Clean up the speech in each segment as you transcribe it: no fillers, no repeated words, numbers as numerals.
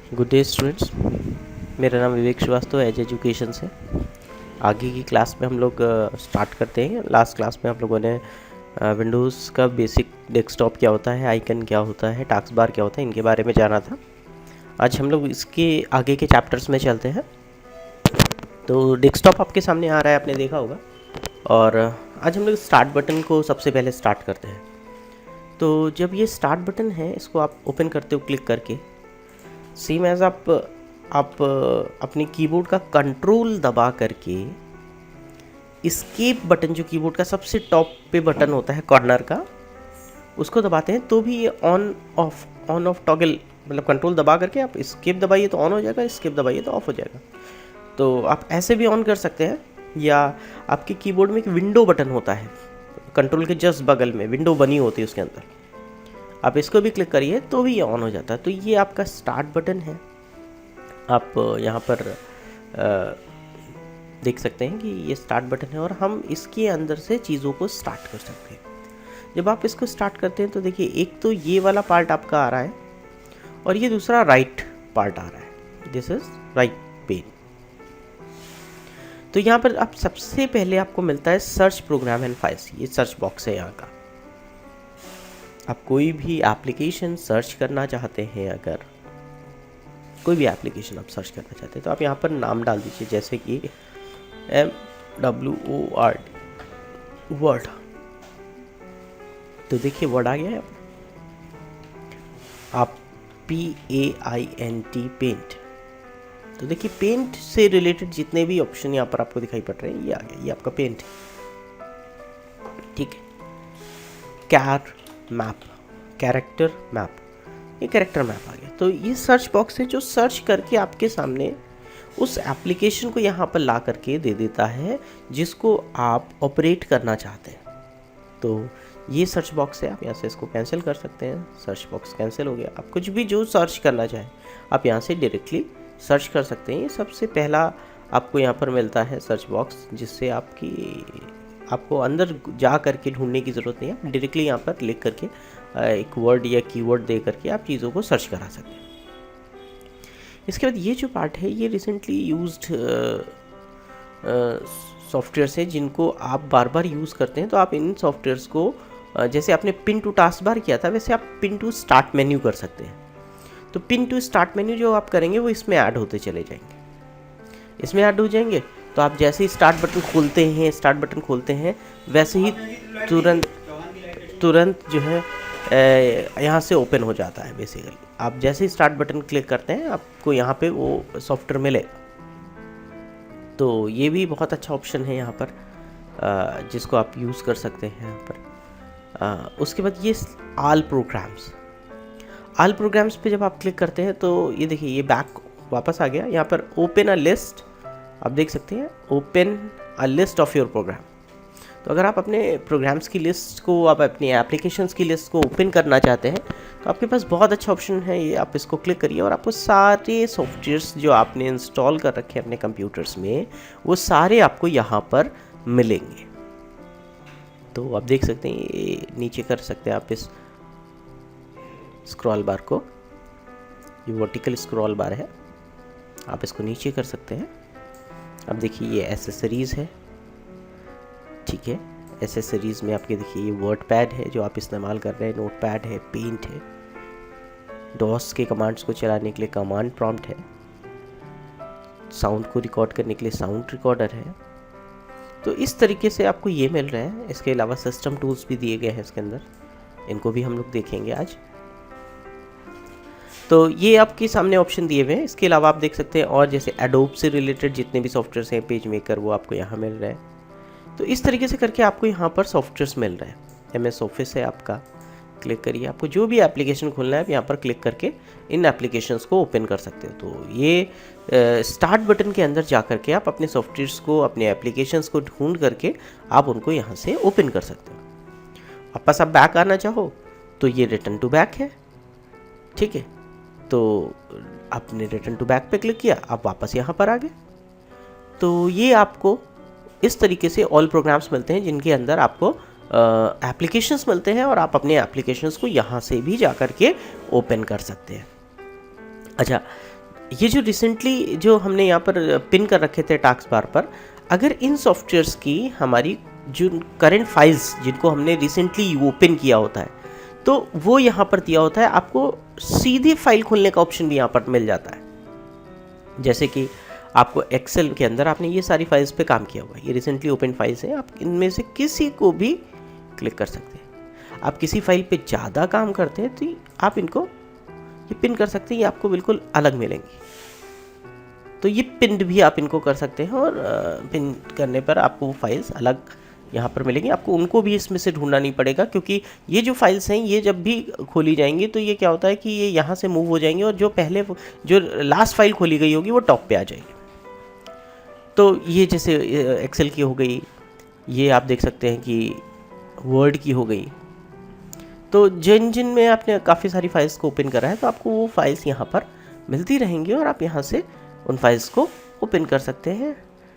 Good day students. मेरा नाम विवेक Srivastava as education से। आगे की क्लास में हम लोग स्टार्ट करते हैं। लास्ट क्लास में हम लोगों ने विंडोज़ का बेसिक डेस्कटॉप क्या होता है, आइकन क्या होता है, टास्क बार क्या होता है, इनके बारे में जाना था। आज हम लोग इसके आगे के चैप्टर्स में चलते हैं। तो डेस्कटॉप आपके सामने आ रहा है, आपने देखा होगा। और आज हम लोग स्टार्ट बटन को सबसे पहले स्टार्ट करते हैं। तो जब ये स्टार्ट बटन है, इसको आप ओपन करते हो क्लिक करके। सेम एज आप अपने कीबोर्ड का कंट्रोल दबा करके एस्केप बटन, जो कीबोर्ड का सबसे टॉप पे बटन होता है कॉर्नर का, उसको दबाते हैं तो भी ये ऑन ऑफ टॉगल, मतलब कंट्रोल दबा करके आप एस्केप दबाइए तो ऑन हो जाएगा, एस्केप दबाइए तो ऑफ हो जाएगा। तो आप ऐसे भी ऑन कर सकते हैं, या आपके कीबोर्ड में एक विंडो बटन होता है कंट्रोल के जस्ट बगल में, विंडो बनी होती है उसके अंदर, आप इसको भी क्लिक करिए तो भी ये ऑन हो जाता है। तो ये आपका स्टार्ट बटन है। आप यहाँ पर देख सकते हैं कि ये स्टार्ट बटन है और हम इसके अंदर से चीज़ों को स्टार्ट कर सकते हैं। जब आप इसको स्टार्ट करते हैं तो देखिए, एक तो ये वाला पार्ट आपका आ रहा है और ये दूसरा राइट पार्ट आ रहा है। This is right pane. तो यहाँ पर आप सबसे पहले आपको मिलता है सर्च प्रोग्राम एंड फाइल्स। ये सर्च बॉक्स है यहाँ का। आप कोई भी एप्लीकेशन सर्च करना चाहते हैं, अगर कोई भी एप्लीकेशन आप सर्च करना चाहते हैं तो आप यहाँ पर नाम डाल दीजिए, जैसे कि MWORD, वर्ड। तो देखिए वर्ड आ गया है। आप PAINT, पेंट। तो देखिए पेंट से रिलेटेड जितने भी ऑप्शन यहाँ पर आपको दिखाई पड़ रहे हैं, ये आ गया, ये आपका पेंट। ठीक है। कैरेक्टर मैप, ये कैरेक्टर मैप आ गया। तो ये सर्च बॉक्स है जो सर्च करके आपके सामने उस एप्लीकेशन को यहाँ पर ला करके दे देता है जिसको आप ऑपरेट करना चाहते हैं। तो ये सर्च बॉक्स है। आप यहाँ से इसको कैंसिल कर सकते हैं। सर्च बॉक्स कैंसिल हो गया। आप कुछ भी जो सर्च करना चाहें आप यहाँ से डायरेक्टली सर्च कर सकते हैं। ये सबसे पहला आपको यहाँ पर मिलता है सर्च बॉक्स, जिससे आपको अंदर जा करके ढूंढने की ज़रूरत नहीं है। आप डायरेक्टली यहाँ पर लिख करके एक वर्ड या कीवर्ड दे करके आप चीज़ों को सर्च करा सकते हैं। इसके बाद ये जो पार्ट है, ये रिसेंटली यूज्ड सॉफ्टवेयर्स है जिनको आप बार बार यूज़ करते हैं। तो आप इन सॉफ्टवेयर्स को जैसे आपने पिन टू टास्क बार किया था, वैसे आप पिन टू स्टार्ट मेन्यू कर सकते हैं। तो पिन टू स्टार्ट मेन्यू जो आप करेंगे वो इसमें ऐड होते चले जाएंगे, इसमें ऐड हो जाएंगे। तो आप जैसे ही स्टार्ट बटन खोलते हैं वैसे ही तुरंत जो है यहाँ से ओपन हो जाता है। बेसिकली आप जैसे ही स्टार्ट बटन क्लिक करते हैं आपको यहाँ पे वो सॉफ्टवेयर मिलेगा। तो ये भी बहुत अच्छा ऑप्शन है यहाँ पर, जिसको आप यूज़ कर सकते हैं यहाँ पर। उसके बाद ये ऑल प्रोग्राम्स पे जब आप क्लिक करते हैं तो ये देखिए, ये बैक वापस आ गया। यहाँ पर ओपन अ लिस्ट, आप देख सकते हैं, open a list of your program. तो अगर आप अपने प्रोग्राम्स की लिस्ट को, आप अपनी एप्लीकेशंस की लिस्ट को ओपन करना चाहते हैं तो आपके पास बहुत अच्छा ऑप्शन है ये। आप इसको क्लिक करिए और आपको सारे सॉफ्टवेयर्स जो आपने इंस्टॉल कर रखे हैं अपने कंप्यूटर्स में, वो सारे आपको यहाँ पर मिलेंगे। तो आप देख सकते हैं, ये नीचे कर सकते हैं आप इस स्क्रॉल बार को। ये वर्टिकल स्क्रॉल बार है, आप इसको नीचे कर सकते हैं। अब देखिए ये एसेसरीज़ है। ठीक है, एसेसरीज़ में आपके देखिए ये वर्ड पैड है जो आप इस्तेमाल कर रहे हैं, नोट पैड है, पेंट है, डॉस के कमांड्स को चलाने के लिए कमांड प्रॉम्प्ट है, साउंड को रिकॉर्ड करने के लिए साउंड रिकॉर्डर है। तो इस तरीके से आपको ये मिल रहा है। इसके अलावा सिस्टम टूल्स भी दिए गए हैं इसके अंदर, इनको भी हम लोग देखेंगे आज। तो ये आपके सामने ऑप्शन दिए हुए हैं। इसके अलावा आप देख सकते हैं और जैसे एडोब से रिलेटेड जितने भी सॉफ्टवेयर्स हैं, पेज मेकर, वो आपको यहाँ मिल रहा है। तो इस तरीके से करके आपको यहाँ पर सॉफ्टवेयर्स मिल रहे हैं। MS ऑफिस है आपका, क्लिक करिए। आपको जो भी एप्लीकेशन खोलना है आप यहाँ पर क्लिक करके इन एप्लीकेशंस को ओपन कर सकते हो। तो ये स्टार्ट बटन के अंदर जा करके आप अपने सॉफ्टवेयर्स को, अपने एप्लीकेशंस को ढूंढ करके आप उनको यहाँ से ओपन कर सकते हो। वापस आप बैक आना चाहो तो ये रिटर्न टू बैक है। ठीक है, तो आपने रिटर्न टू बैक पे क्लिक किया, आप वापस यहाँ पर आ गए। तो ये आपको इस तरीके से ऑल प्रोग्राम्स मिलते हैं जिनके अंदर आपको एप्लीकेशंस मिलते हैं और आप अपने एप्लीकेशंस को यहाँ से भी जा कर के ओपन कर सकते हैं। अच्छा, ये जो रिसेंटली जो हमने यहाँ पर पिन कर रखे थे टास्क बार पर, अगर इन सॉफ्टवेयर्स की हमारी जो करंट फाइल्स जिनको हमने रिसेंटली ओपन किया होता है, तो वो यहाँ पर दिया होता है, आपको सीधे फाइल खोलने का ऑप्शन भी यहाँ पर मिल जाता है। जैसे कि आपको एक्सेल के अंदर आपने ये सारी फाइल्स पे काम किया हुआ है, ये रिसेंटली ओपन फाइल्स हैं, आप इनमें से किसी को भी क्लिक कर सकते हैं। आप किसी फाइल पे ज़्यादा काम करते हैं तो आप इनको ये पिन कर सकते हैं, ये आपको बिल्कुल अलग मिलेंगी। तो ये पिन भी आप इनको कर सकते हैं और पिन करने पर आपको वो फाइल्स अलग यहाँ पर मिलेंगी। आपको उनको भी इसमें से ढूंढना नहीं पड़ेगा, क्योंकि ये जो फाइल्स हैं ये जब भी खोली जाएंगी तो ये क्या होता है कि ये यहाँ से मूव हो जाएंगी और जो पहले जो लास्ट फाइल खोली गई होगी वो टॉप पे आ जाएगी। तो ये जैसे एक्सेल की हो गई, ये आप देख सकते हैं कि वर्ड की हो गई। तो जिन में आपने काफ़ी सारी फाइल्स को ओपन करा है तो आपको वो फाइल्स यहाँ पर मिलती रहेंगी और आप यहाँ से उन फाइल्स को ओपन कर सकते हैं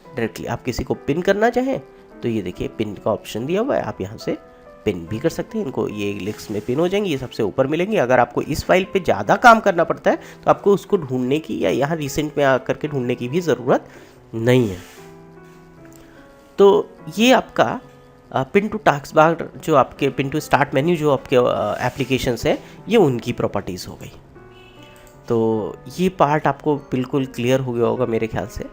डायरेक्टली। आप किसी को पिन करना चाहें तो ये देखिए पिन का ऑप्शन दिया हुआ है, आप यहाँ से पिन भी कर सकते हैं इनको, ये लिस्ट में पिन हो जाएंगे, ये सबसे ऊपर मिलेंगे। अगर आपको इस फाइल पे ज़्यादा काम करना पड़ता है तो आपको उसको ढूंढने की या यहाँ रिसेंट में आकर के ढूंढने की भी ज़रूरत नहीं है। तो ये आपका पिन टू टास्क बार, जो आपके पिन टू स्टार्ट मेन्यू जो आपके एप्लीकेशंस है, ये उनकी प्रॉपर्टीज़ हो गई। तो ये पार्ट आपको बिल्कुल क्लियर हो गया होगा मेरे ख्याल से।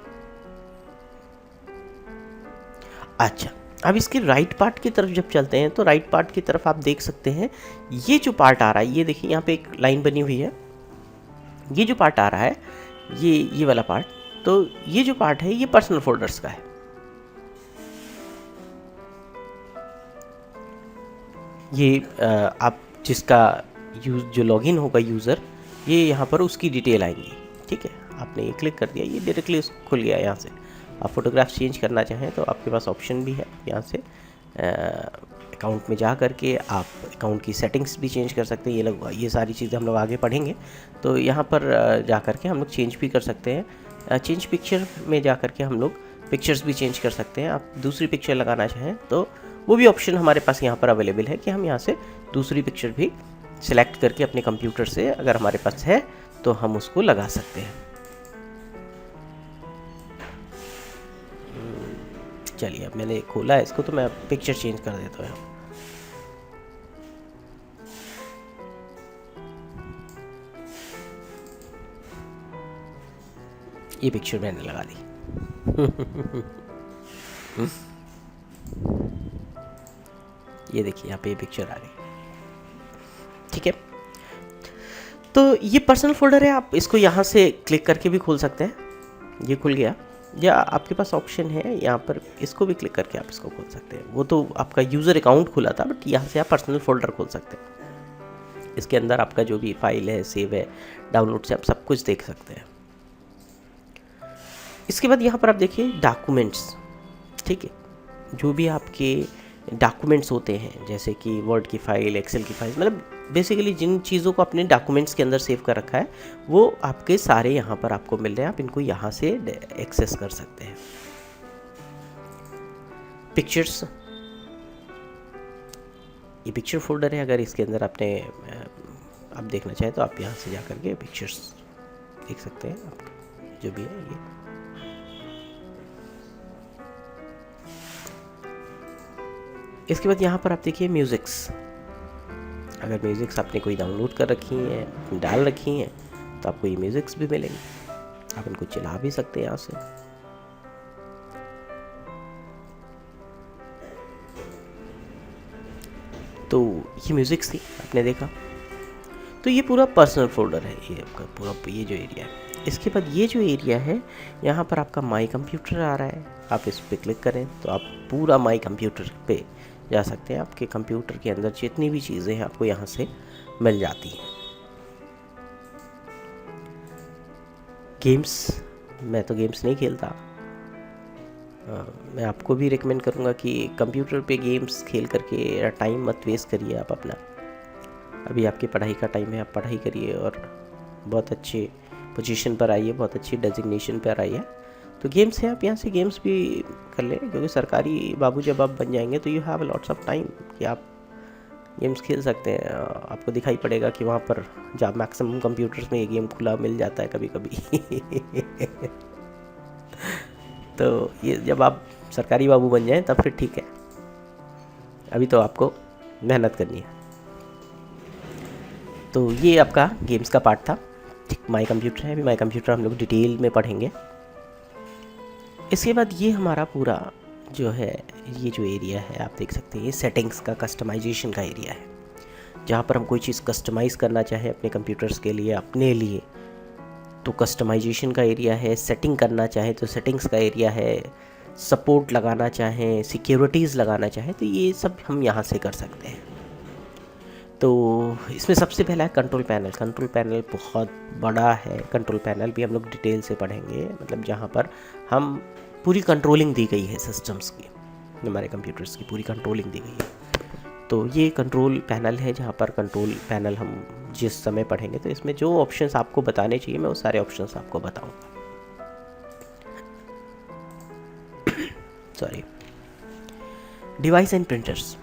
अच्छा, अब इसके राइट पार्ट की तरफ जब चलते हैं तो राइट पार्ट की तरफ आप देख सकते हैं ये जो पार्ट आ रहा है, ये देखिए यहाँ पे एक लाइन बनी हुई है, ये जो पार्ट आ रहा है ये वाला पार्ट, तो ये जो पार्ट है ये पर्सनल फोल्डर्स का है। ये आप जिसका जो लॉगिन होगा यूज़र, ये यहाँ पर उसकी डिटेल आएंगी। ठीक है, आपने ये क्लिक कर दिया, ये डायरेक्टली खुल गया। यहाँ से आप फोटोग्राफ चेंज करना चाहें तो आपके पास ऑप्शन भी है, यहाँ से अकाउंट में जा करके आप अकाउंट की सेटिंग्स भी चेंज कर सकते हैं। ये सारी चीज़ें हम लोग आगे पढ़ेंगे, तो यहाँ पर जा करके हम लोग चेंज भी कर सकते हैं। चेंज पिक्चर में जा करके हम लोग पिक्चर्स भी चेंज कर सकते हैं। आप दूसरी पिक्चर लगाना चाहें तो वो भी ऑप्शन हमारे पास यहाँ पर अवेलेबल है कि हम यहाँ से दूसरी पिक्चर भी सिलेक्ट करके अपने कंप्यूटर से अगर हमारे पास है तो हम उसको लगा सकते हैं। चलिए, अब मैंने खोला है इसको तो मैं पिक्चर चेंज कर देता हूँ। ये पिक्चर मैंने लगा दी। ये देखिए यहाँ पे ये पिक्चर आ रही है। ठीक है, तो ये पर्सनल फोल्डर है, आप इसको यहाँ से क्लिक करके भी खोल सकते हैं। ये खुल गया, या आपके पास ऑप्शन है यहाँ पर इसको भी क्लिक करके आप इसको खोल सकते हैं। वो तो आपका यूज़र अकाउंट खुला था, बट यहाँ से आप पर्सनल फोल्डर खोल सकते हैं। इसके अंदर आपका जो भी फाइल है, सेव है, डाउनलोड से आप सब कुछ देख सकते हैं। इसके बाद यहाँ पर आप देखिए डॉक्यूमेंट्स। ठीक है, जो भी आपके डॉक्यूमेंट्स होते हैं, जैसे कि वर्ड की फ़ाइल, एक्सेल की फाइल, मतलब बेसिकली जिन चीज़ों को अपने डॉक्यूमेंट्स के अंदर सेव कर रखा है वो आपके सारे यहाँ पर आपको मिल रहे हैं। आप इनको यहाँ से एक्सेस कर सकते हैं। पिक्चर्स, ये पिक्चर फोल्डर है। अगर इसके अंदर आपने आप देखना चाहें तो आप यहाँ से जा कर के पिक्चर्स देख सकते हैं, आप जो भी है ये। इसके बाद यहाँ पर आप देखिए म्यूज़िक्स। अगर म्यूज़िक्स आपने कोई डाउनलोड कर रखी हैं, डाल रखी हैं, तो आपको ये म्यूज़िक्स भी मिलेंगे। आप इनको चला भी सकते हैं यहाँ से। तो ये म्यूज़िक्स थी, आपने देखा। तो ये पूरा पर्सनल फोल्डर है, ये आपका पूरा ये जो एरिया है। इसके बाद ये जो एरिया है, यहाँ पर आपका माई कंप्यूटर आ रहा है। आप इस पर क्लिक करें तो आप पूरा माई कंप्यूटर पे जा सकते हैं। आपके कंप्यूटर के अंदर जितनी भी चीज़ें हैं आपको यहाँ से मिल जाती हैं। गेम्स, मैं तो गेम्स नहीं खेलता। मैं आपको भी रिकमेंड करूँगा कि कंप्यूटर पे गेम्स खेल करके टाइम मत वेस्ट करिए आप अपना। अभी आपकी पढ़ाई का टाइम है, आप पढ़ाई करिए और बहुत अच्छे पोजीशन पर आइए, बहुत अच्छी डेजिग्नेशन पर आइए। तो गेम्स हैं, आप यहाँ से गेम्स भी कर लें, क्योंकि सरकारी बाबू जब आप बन जाएंगे तो you have lots of time कि आप गेम्स खेल सकते हैं। आपको दिखाई पड़ेगा कि वहाँ पर जब मैक्सिमम कंप्यूटर्स में ये गेम खुला मिल जाता है कभी कभी। तो ये जब आप सरकारी बाबू बन जाएं तब फिर ठीक है, अभी तो आपको मेहनत करनी है। तो ये आपका गेम्स का पार्ट था। ठीक, माई कंप्यूटर है, अभी माई कंप्यूटर हम लोग डिटेल में पढ़ेंगे। इसके बाद ये हमारा पूरा जो है, ये जो एरिया है आप देख सकते हैं, ये सेटिंग्स का कस्टमाइजेशन का एरिया है, जहाँ पर हम कोई चीज़ कस्टमाइज़ करना चाहें अपने कंप्यूटर्स के लिए, अपने लिए, तो कस्टमाइजेशन का एरिया है। सेटिंग करना चाहें तो सेटिंग्स का एरिया है। सपोर्ट लगाना चाहें, सिक्योरिटीज़ लगाना चाहें, तो ये सब हम यहाँ से कर सकते हैं। तो इसमें सबसे पहला है कंट्रोल पैनल। कंट्रोल पैनल बहुत बड़ा है, कंट्रोल पैनल भी हम लोग डिटेल से पढ़ेंगे, मतलब जहाँ पर हम पूरी कंट्रोलिंग दी गई है सिस्टम्स की, हमारे कंप्यूटर्स की पूरी कंट्रोलिंग दी गई है। तो ये कंट्रोल पैनल है, जहाँ पर कंट्रोल पैनल हम जिस समय पढ़ेंगे तो इसमें जो ऑप्शंस आपको बताने चाहिए मैं वो सारे ऑप्शंस आपको बताऊंगा। Sorry, device and printers.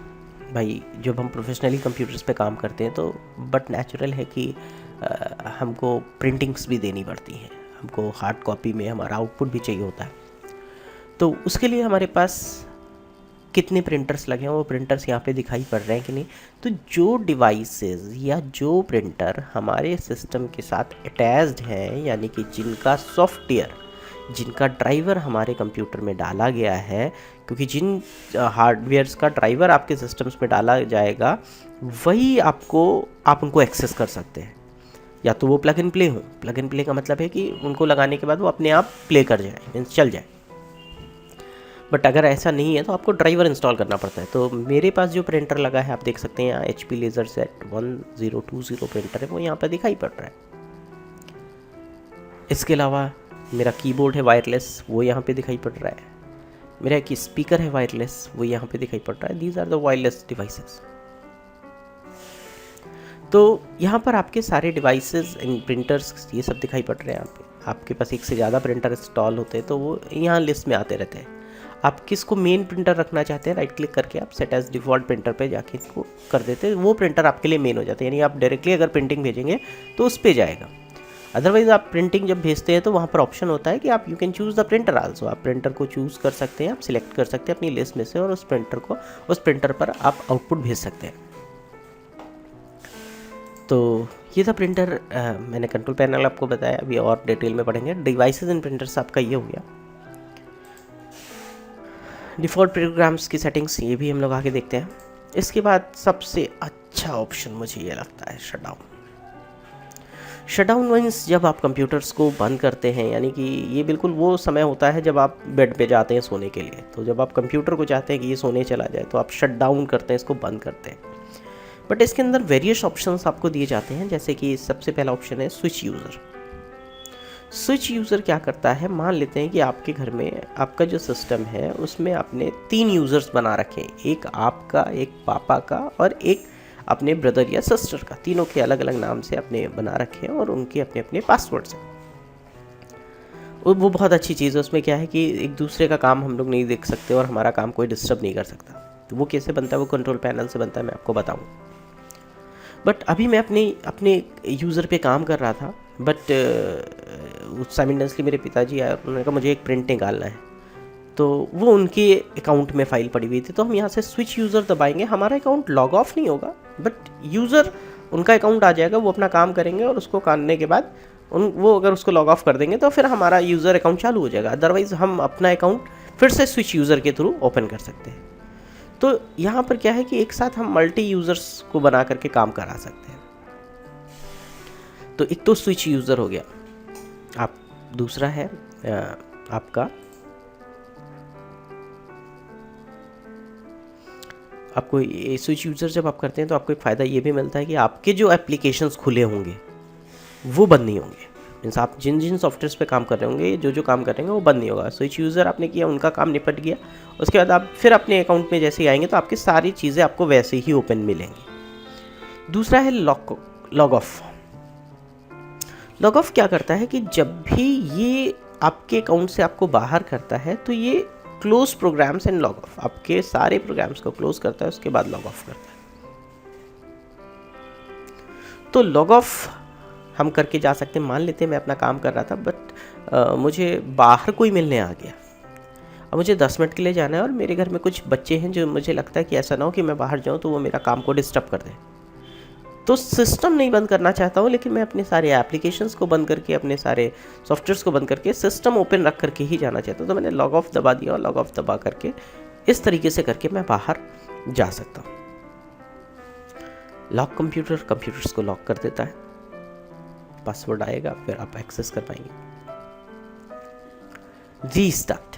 भाई जब हम प्रोफेशनली कंप्यूटर्स पे काम करते हैं तो बट नेचुरल है कि हमको प्रिंटिंग्स भी देनी पड़ती हैं, हमको हार्ड कॉपी में हमारा आउटपुट भी चाहिए होता है। तो उसके लिए हमारे पास कितने प्रिंटर्स लगे हैं, वो प्रिंटर्स यहाँ पे दिखाई पड़ रहे हैं कि नहीं। तो जो डिवाइसेस या जो प्रिंटर हमारे सिस्टम के साथ अटैच्ड हैं, यानी कि जिनका सॉफ्टवेयर, जिनका ड्राइवर हमारे कंप्यूटर में डाला गया है, क्योंकि जिन हार्डवेयर्स का ड्राइवर आपके सिस्टम्स में डाला जाएगा वही आप उनको एक्सेस कर सकते हैं। या तो वो प्लग एंड प्ले हो, प्लग एंड प्ले का मतलब है कि उनको लगाने के बाद वो अपने आप प्ले कर जाए, मीन्स चल जाए। बट अगर ऐसा नहीं है तो आपको ड्राइवर इंस्टॉल करना पड़ता है। तो मेरे पास जो प्रिंटर लगा है आप देख सकते हैं यहाँ, HP LaserJet 1020 प्रिंटर है, वो यहाँ पर दिखाई पड़ रहा है। इसके अलावा मेरा कीबोर्ड है वायरलेस, वो यहाँ पे दिखाई पड़ रहा है। मेरा एक स्पीकर है वायरलेस, वो यहाँ पे दिखाई पड़ रहा है। These are the wireless devices. तो यहाँ पर आपके सारे डिवाइसेस इन प्रिंटर्स ये सब दिखाई पड़ रहे हैं। यहाँ पे आपके पास एक से ज़्यादा प्रिंटर इंस्टॉल होते हैं तो वो यहाँ लिस्ट में आते रहते हैं। आप किसको मेन प्रिंटर रखना चाहते हैं, राइट क्लिक करके आप सेट एज डिफ़ॉल्ट प्रिंटर पे जाके इसको कर देते हैं, वो प्रिंटर आपके लिए मेन हो जाता है। यानी आप डायरेक्टली अगर प्रिंटिंग भेजेंगे तो उस पर जाएगा। अदरवाइज़ आप प्रिंटिंग जब भेजते हैं तो वहाँ पर ऑप्शन होता है कि आप you can choose the printer also, आप प्रिंटर को चूज़ कर सकते हैं, आप सिलेक्ट कर सकते हैं अपनी लिस्ट में से और उस प्रिंटर पर आप आउटपुट भेज सकते हैं। तो ये था प्रिंटर। मैंने कंट्रोल पैनल आपको बताया, अभी और डिटेल में पढ़ेंगे। डिवाइसेस एंड प्रिंटर्स आपका ये हो गया। डिफ़ॉल्ट प्रोग्राम्स की सेटिंग्स, ये भी हम लोग आगे देखते हैं। इसके बाद सबसे अच्छा ऑप्शन मुझे ये लगता है शटडाउन। शटडाउन मीन्स जब आप कंप्यूटर्स को बंद करते हैं, यानी कि ये बिल्कुल वो समय होता है जब आप बेड पे जाते हैं सोने के लिए। तो जब आप कंप्यूटर को चाहते हैं कि ये सोने चला जाए तो आप शट डाउन करते हैं, इसको बंद करते हैं। बट इसके अंदर वेरियस ऑप्शंस आपको दिए जाते हैं, जैसे कि सबसे पहला ऑप्शन है स्विच यूज़र। स्विच यूज़र क्या करता है, मान लेते हैं कि आपके घर में आपका जो सिस्टम है उसमें आपने 3 यूज़र्स बना रखे हैं, एक आपका, एक पापा का और एक अपने ब्रदर या सिस्टर का। तीनों के अलग अलग नाम से आपने बना रखे हैं और उनके अपने अपने पासवर्ड्स हैं। वो बहुत अच्छी चीज़ है। उसमें क्या है कि एक दूसरे का काम हम लोग नहीं देख सकते और हमारा काम कोई डिस्टर्ब नहीं कर सकता। तो वो कैसे बनता है, वो कंट्रोल पैनल से बनता है, मैं आपको बताऊँ। बट अभी मैं अपने यूज़र पे काम कर रहा था, बट साइमल्टेनियसली मेरे पिताजी आए और उन्होंने कहा मुझे एक प्रिंट निकालना है। तो वो उनके अकाउंट में फ़ाइल पड़ी हुई थी, तो हम यहाँ से स्विच यूज़र दबाएंगे, हमारा अकाउंट लॉग ऑफ नहीं होगा बट यूज़र, उनका अकाउंट आ जाएगा, वो अपना काम करेंगे और उसको करने के बाद वो अगर उसको लॉग ऑफ कर देंगे तो फिर हमारा यूज़र अकाउंट चालू हो जाएगा। अदरवाइज़ हम अपना अकाउंट फिर से स्विच यूज़र के थ्रू ओपन कर सकते हैं। तो यहाँ पर क्या है कि एक साथ हम मल्टी यूज़र्स को बना करके काम करा सकते हैं। तो एक तो स्विच यूज़र हो गया, आप दूसरा है आपको स्विच यूज़र जब आप करते हैं तो आपको एक फ़ायदा ये भी मिलता है कि आपके जो एप्लीकेशंस खुले होंगे वो बंद नहीं होंगे। मीन्स आप जिन जिन सॉफ्टवेयर्स पे काम कर रहे होंगे, जो काम करेंगे वो बंद नहीं होगा। स्विच यूज़र आपने किया, उनका काम निपट गया, उसके बाद आप फिर अपने अकाउंट में जैसे ही आएंगे तो आपकी सारी चीज़ें आपको वैसे ही ओपन मिलेंगी। दूसरा है लॉग ऑफ। लॉग ऑफ क्या करता है कि जब भी ये आपके अकाउंट से आपको बाहर करता है तो ये close programs and log off, आपके सारे प्रोग्राम्स को क्लोज करता है, उसके बाद लॉग ऑफ करता है। तो लॉग ऑफ हम करके जा सकते हैं। मान लेते हैं मैं अपना काम कर रहा था बट मुझे बाहर कोई मिलने आ गया, अब मुझे 10 मिनट के लिए जाना है और मेरे घर में कुछ बच्चे हैं जो मुझे लगता है कि ऐसा ना हो कि मैं बाहर जाऊं तो वो मेरा काम को डिस्टर्ब कर दें। तो सिस्टम नहीं बंद करना चाहता हूँ, लेकिन मैं अपने सारे एप्लीकेशंस को बंद करके, अपने सारे सॉफ्टवेयर्स को बंद करके सिस्टम ओपन रख करके ही जाना चाहता हूँ। तो मैंने लॉग ऑफ दबा दिया और लॉग ऑफ दबा करके इस तरीके से करके मैं बाहर जा सकता हूँ। लॉक कंप्यूटर्स को लॉक कर देता है, पासवर्ड आएगा फिर आप एक्सेस कर पाएंगे। रीस्टार्ट,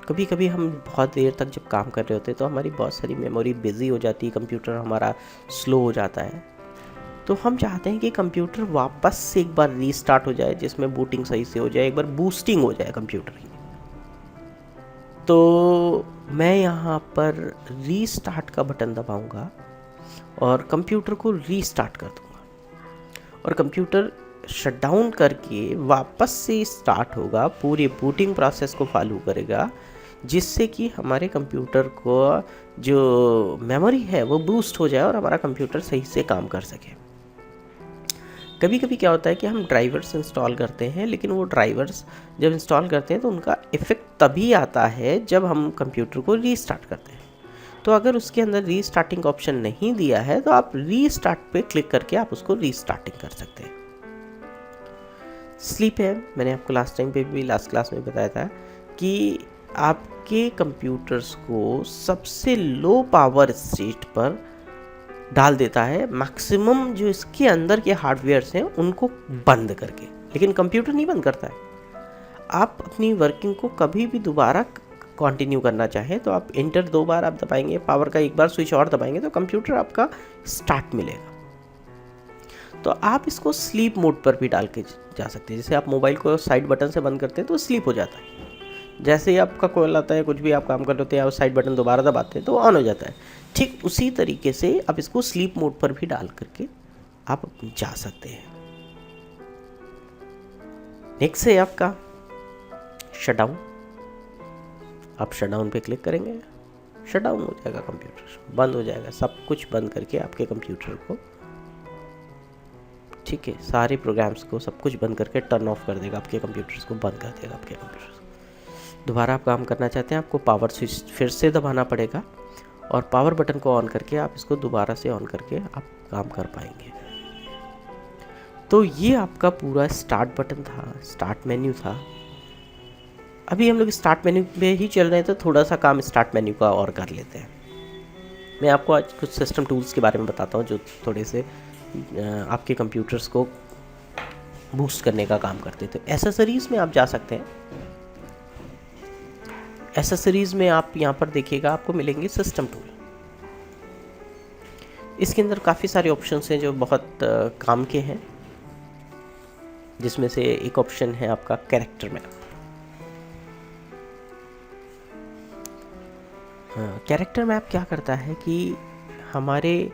कभी कभी हम बहुत देर तक जब काम कर रहे होते हैं तो हमारी बहुत सारी मेमोरी बिजी हो जाती है, कंप्यूटर हमारा स्लो हो जाता है। तो हम चाहते हैं कि कंप्यूटर वापस से एक बार रीस्टार्ट हो जाए, जिसमें बूटिंग सही से हो जाए, एक बार बूस्टिंग हो जाए कंप्यूटर की। तो मैं यहाँ पर रीस्टार्ट का बटन दबाऊंगा और कंप्यूटर को रीस्टार्ट कर दूंगा और कंप्यूटर शटडाउन करके वापस से स्टार्ट होगा, पूरी बूटिंग प्रोसेस को फॉलो करेगा, जिससे कि हमारे कंप्यूटर को जो मेमोरी है वो बूस्ट हो जाए और हमारा कंप्यूटर सही से काम कर सके। कभी कभी क्या होता है कि हम ड्राइवर्स इंस्टॉल करते हैं, लेकिन वो ड्राइवर्स जब इंस्टॉल करते हैं तो उनका इफ़ेक्ट तभी आता है जब हम कंप्यूटर को रीस्टार्ट करते हैं। तो अगर उसके अंदर रीस्टार्टिंग ऑप्शन नहीं दिया है तो आप रीस्टार्ट पे क्लिक करके आप उसको रीस्टार्टिंग कर सकते हैं। स्लीप है, मैंने आपको लास्ट टाइम पे भी लास्ट क्लास में बताया था कि आपके कंप्यूटर्स को सबसे लो पावर स्टेट पर डाल देता है, मैक्सिमम जो इसके अंदर के हार्डवेयर्स हैं उनको बंद करके। लेकिन कंप्यूटर नहीं बंद करता है। आप अपनी वर्किंग को कभी भी दोबारा कंटिन्यू करना चाहें तो आप इंटर 2 बार आप दबाएंगे, पावर का 1 बार स्विच और दबाएंगे तो कंप्यूटर आपका स्टार्ट मिलेगा। तो आप इसको स्लीप मोड पर भी डाल के जा सकते हैं। जैसे आप मोबाइल को साइड बटन से बंद करते हैं तो स्लीप हो जाता है, जैसे ही आपका कॉल आता है, कुछ भी आप काम कर रहे होते हैं, आप साइड बटन दोबारा दबाते हैं तो ऑन हो जाता है। ठीक उसी तरीके से आप इसको स्लीप मोड पर भी डाल करके आप जा सकते हैं। नेक्स्ट है आपका शटडाउन। आप शटडाउन पे क्लिक करेंगे, शटडाउन हो जाएगा, कंप्यूटर बंद हो जाएगा, सब कुछ बंद करके आपके कंप्यूटर को, ठीक है, सारे प्रोग्राम्स को सब कुछ बंद करके टर्न ऑफ कर देगा, आपके कंप्यूटर्स को बंद कर देगा। आपके कंप्यूटर दोबारा आप काम करना चाहते हैं, आपको पावर स्विच फिर से दबाना पड़ेगा और पावर बटन को ऑन करके आप इसको दोबारा से ऑन करके आप काम कर पाएंगे। तो ये आपका पूरा स्टार्ट बटन था, स्टार्ट मेन्यू था। अभी हम लोग स्टार्ट मेन्यू पे ही चल रहे हैं तो थोड़ा सा काम स्टार्ट मेन्यू का और कर लेते हैं। मैं आपको आज कुछ सिस्टम टूल्स के बारे में बताता हूँ जो थोड़े से आपके कंप्यूटर्स को बूस्ट करने का काम करते थे। एसेसरीज़ में आप जा सकते हैं। एसेसरीज़ में आप यहाँ पर देखिएगा, आपको मिलेंगे सिस्टम टूल। इसके अंदर काफ़ी सारे ऑप्शंस हैं जो बहुत काम के हैं, जिसमें से एक ऑप्शन है आपका कैरेक्टर मैप। कैरेक्टर मैप क्या करता है कि हमारे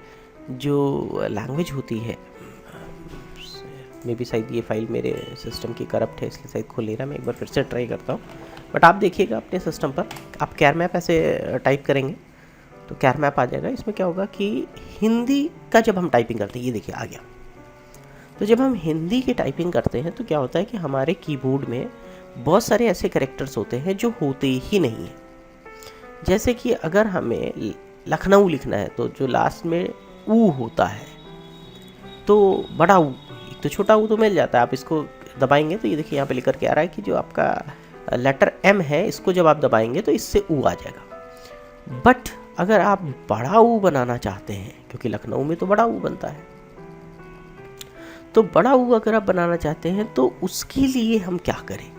जो लैंग्वेज होती है, मे बी शायद ये फाइल मेरे सिस्टम की करप्ट है इसलिए शायद खोल नहीं रहा, मैं एक बार फिर से ट्राई करता हूँ। बट आप देखिएगा अपने सिस्टम पर, आप कैर मैप ऐसे टाइप करेंगे तो कैर मैप आ जाएगा। इसमें क्या होगा कि हिंदी का जब हम टाइपिंग करते हैं, ये देखिए आ गया। तो जब हम हिंदी की टाइपिंग करते हैं तो क्या होता है कि हमारे कीबोर्ड में बहुत सारे ऐसे कैरेक्टर्स होते हैं जो होते ही नहीं हैं। जैसे कि अगर हमें लखनऊ लिखना है तो जो लास्ट में ऊ होता है, तो बड़ा ऊ, एक तो छोटा ऊ तो मिल जाता है, आप इसको दबाएंगे तो ये देखिए यहाँ पे लिख के आ रहा है कि जो आपका लेटर एम है इसको जब आप दबाएंगे तो इससे ऊ आ जाएगा। बट अगर आप बड़ा ऊ बनाना चाहते हैं, क्योंकि लखनऊ में तो बड़ा ऊ बनता है, तो बड़ा ऊ अगर आप बनाना चाहते हैं तो उसके लिए हम क्या करें।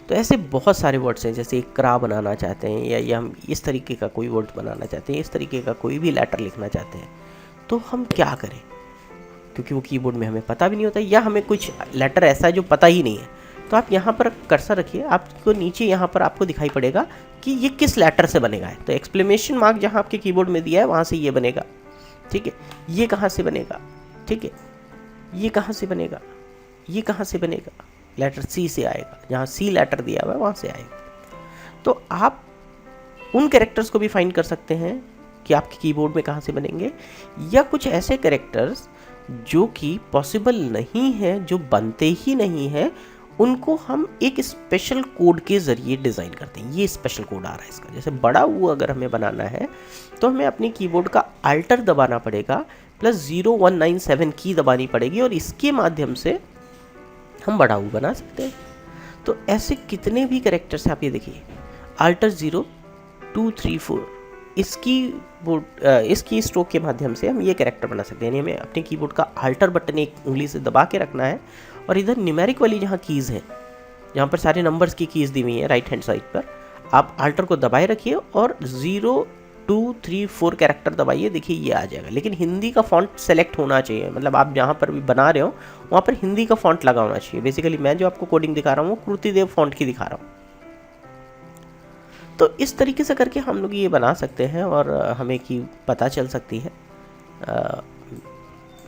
तो ऐसे बहुत सारे वर्ड्स हैं, जैसे एक क्रा बनाना चाहते हैं या हम इस तरीके का कोई वर्ड बनाना चाहते हैं, इस तरीके का कोई भी लेटर लिखना चाहते हैं, तो हम क्या करें, क्योंकि वो कीबोर्ड में हमें पता भी नहीं होता या हमें कुछ लेटर ऐसा है जो पता ही नहीं है। तो आप यहाँ पर कर्सर रखिए, आपको नीचे यहाँ पर आपको दिखाई पड़ेगा कि ये किस लेटर से बनेगा है। तो एक्सक्लेमेशन मार्क जहाँ आपके कीबोर्ड में दिया है वहाँ से ये बनेगा, ठीक है। ये कहाँ से बनेगा, ठीक है, ये कहाँ से बनेगा, ये कहाँ से बनेगा, लेटर सी से आएगा, जहाँ सी लेटर दिया हुआ है वहाँ से आएगा। तो आप उन कैरेक्टर्स को भी फाइंड कर सकते हैं कि आपके कीबोर्ड में कहाँ से बनेंगे, या कुछ ऐसे कैरेक्टर्स जो कि पॉसिबल नहीं है, जो बनते ही नहीं है, उनको हम एक स्पेशल कोड के ज़रिए डिज़ाइन करते हैं। ये स्पेशल कोड आ रहा है इसका। जैसे बड़ा U अगर हमें बनाना है तो हमें अपने कीबोर्ड का अल्टर दबाना पड़ेगा प्लस 0197 की दबानी पड़ेगी और इसके माध्यम से हम बड़ा U बना सकते हैं। तो ऐसे कितने भी कैरेक्टर्स हैं, आप ये देखिए, अल्टर 0 2 3 4, इसकी स्ट्रोक के माध्यम से हम ये कैरेक्टर बना सकते हैं। यानी हमें अपने कीबोर्ड का अल्टर बटन एक उंगली से दबा के रखना है और इधर न्यूमेरिक वाली जहाँ कीज़ हैं, जहाँ पर सारे नंबर्स की कीज़ दी हुई हैं राइट हैंड साइड पर, आप अल्टर को दबाए रखिए और 0 2 3 4 कैरेक्टर दबाइए, देखिए ये आ जाएगा। लेकिन हिंदी का फॉन्ट सेलेक्ट होना चाहिए, मतलब आप जहाँ पर भी बना रहे हो वहाँ पर हिंदी का फॉन्ट लगा होना चाहिए। बेसिकली मैं जो आपको कोडिंग दिखा रहा हूँ वो कृतिदेव फॉन्ट की दिखा रहा हूँ। तो इस तरीके से करके हम लोग ये बना सकते हैं और हमें की पता चल सकती है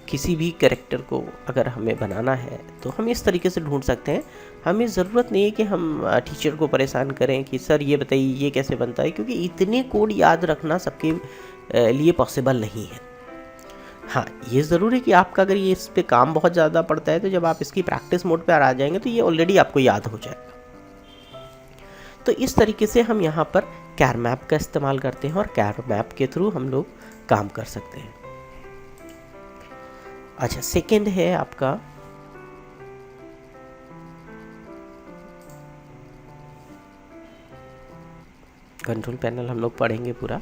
किसी भी कैरेक्टर को अगर हमें बनाना है तो हम इस तरीके से ढूंढ सकते हैं। हमें ज़रूरत नहीं है कि हम टीचर को परेशान करें कि सर ये बताइए ये कैसे बनता है, क्योंकि इतने कोड याद रखना सबके लिए पॉसिबल नहीं है। हाँ, ये ज़रूर है कि आपका अगर ये इस पे काम बहुत ज़्यादा पड़ता है तो जब आप इसकी प्रैक्टिस मोड पर आ जाएंगे तो ये ऑलरेडी आपको याद हो जाएगा। तो इस तरीके से हम यहाँ पर कैर मैप का इस्तेमाल करते हैं और कैर मैप के थ्रू हम लोग काम कर सकते हैं। अच्छा, सेकंड है आपका कंट्रोल पैनल, हम लोग पढ़ेंगे पूरा।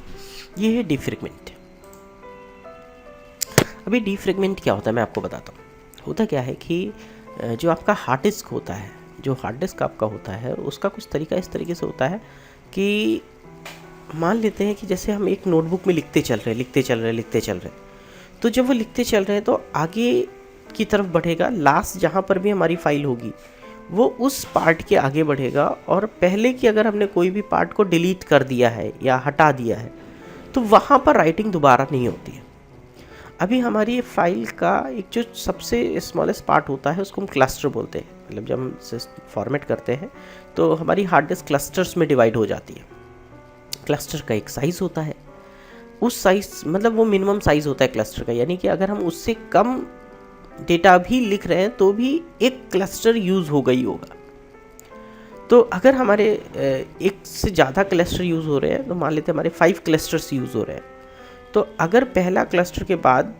ये है डीफ्रेगमेंट। अभी डीफ्रेगमेंट क्या होता है मैं आपको बताता हूँ। होता क्या है कि जो आपका हार्ड डिस्क होता है, जो हार्ड डिस्क आपका होता है उसका कुछ तरीका इस तरीके से होता है कि मान लेते हैं कि जैसे हम एक नोटबुक में लिखते चल रहे, तो जब वो लिखते चल रहे हैं तो आगे की तरफ बढ़ेगा, लास्ट जहाँ पर भी हमारी फाइल होगी वो उस पार्ट के आगे बढ़ेगा, और पहले की अगर हमने कोई भी पार्ट को डिलीट कर दिया है या हटा दिया है तो वहाँ पर राइटिंग दोबारा नहीं होती है। अभी हमारी फाइल का एक जो सबसे स्मॉलेस्ट पार्ट होता है उसको हम क्लस्टर बोलते हैं। मतलब जब हम फॉर्मेट करते हैं तो हमारी हार्ड डिस्क क्लस्टर्स में डिवाइड हो जाती है। क्लस्टर का एक साइज़ होता है, उस साइज़ मतलब वो मिनिमम साइज़ होता है क्लस्टर का, यानी कि अगर हम उससे कम डेटा भी लिख रहे हैं तो भी एक क्लस्टर यूज़ होगा ही होगा। तो अगर हमारे एक से ज़्यादा क्लस्टर यूज़ हो रहे हैं तो मान लेते हैं हमारे 5 क्लस्टर्स यूज़ हो रहे हैं, तो अगर पहला क्लस्टर के बाद